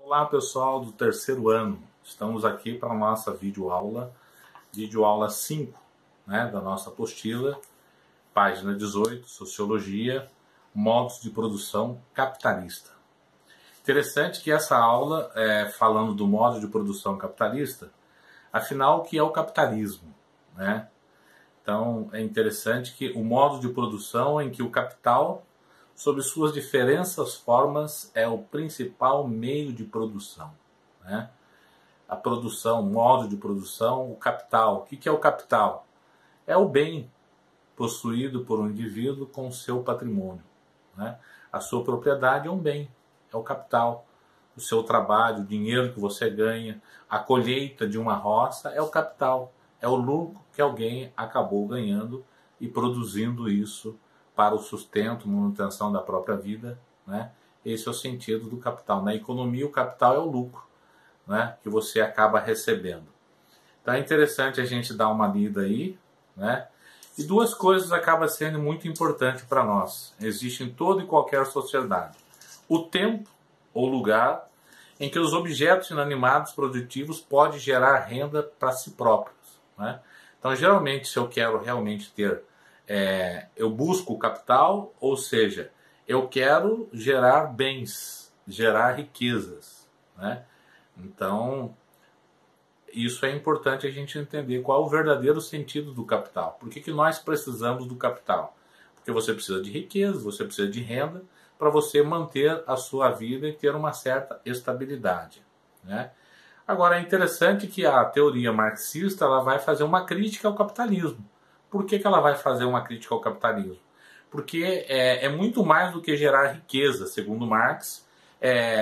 Olá pessoal do terceiro ano, estamos aqui para a nossa videoaula 5, né, da nossa apostila, página 18, Sociologia, Modos de Produção Capitalista. Interessante que essa aula, falando do modo de produção capitalista, afinal, o que é o capitalismo, né? Então, é interessante que o modo de produção em que o capital, sob suas diferentes formas, é o principal meio de produção, né? A produção, o modo de produção, o capital. O que é o capital? É o bem possuído por um indivíduo com o seu patrimônio, né? A sua propriedade é um bem, é o capital. O seu trabalho, o dinheiro que você ganha, a colheita de uma roça é o capital. É o lucro que alguém acabou ganhando e produzindo isso para o sustento, manutenção da própria vida, né? Esse é o sentido do capital. Na economia, o capital é o lucro, né, que você acaba recebendo. Então é interessante a gente dar uma lida aí, né? E duas coisas acabam sendo muito importantes para nós. Existe em toda e qualquer sociedade: o tempo ou lugar em que os objetos inanimados produtivos podem gerar renda para si próprios, né? Então, geralmente, se eu quero realmente ter, eu busco o capital, ou seja, eu quero gerar bens, gerar riquezas, né? Então, isso é importante a gente entender qual é o verdadeiro sentido do capital. Por que nós precisamos do capital? Porque você precisa de riqueza, você precisa de renda para você manter a sua vida e ter uma certa estabilidade, né? Agora, é interessante que a teoria marxista ela vai fazer uma crítica ao capitalismo. Por que ela vai fazer uma crítica ao capitalismo? Porque é muito mais do que gerar riqueza, segundo Marx.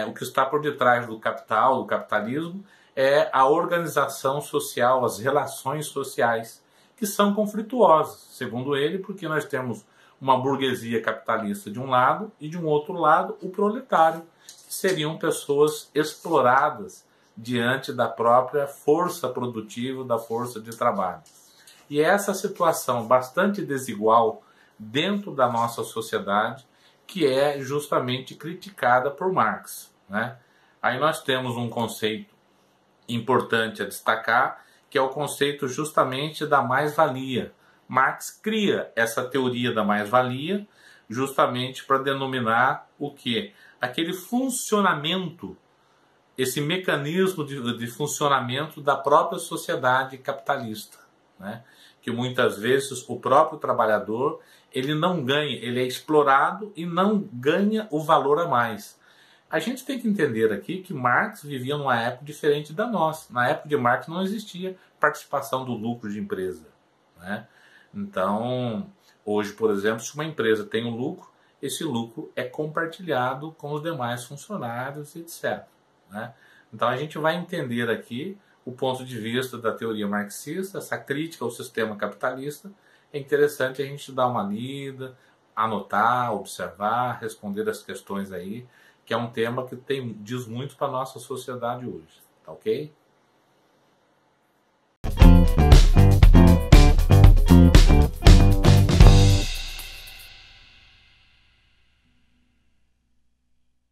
O que está por detrás do capital, do capitalismo, é a organização social, as relações sociais, que são conflituosas, segundo ele, porque nós temos uma burguesia capitalista de um lado e de um outro lado o proletário, que seriam pessoas exploradas diante da própria força produtiva, da força de trabalho. E essa situação bastante desigual dentro da nossa sociedade que é justamente criticada por Marx, né? Aí nós temos um conceito importante a destacar, que é o conceito justamente da mais-valia. Marx cria essa teoria da mais-valia justamente para denominar o quê? Aquele funcionamento, esse mecanismo de funcionamento da própria sociedade capitalista, né? Que muitas vezes o próprio trabalhador ele não ganha, ele é explorado e não ganha o valor a mais. A gente tem que entender aqui que Marx vivia numa época diferente da nossa. Na época de Marx não existia participação do lucro de empresa, né? Então, hoje, por exemplo, se uma empresa tem um lucro, esse lucro é compartilhado com os demais funcionários, etc., né? Então a gente vai entender aqui o ponto de vista da teoria marxista, essa crítica ao sistema capitalista. É interessante a gente dar uma lida, anotar, observar, responder as questões aí, que é um tema que diz muito para a nossa sociedade hoje, tá ok?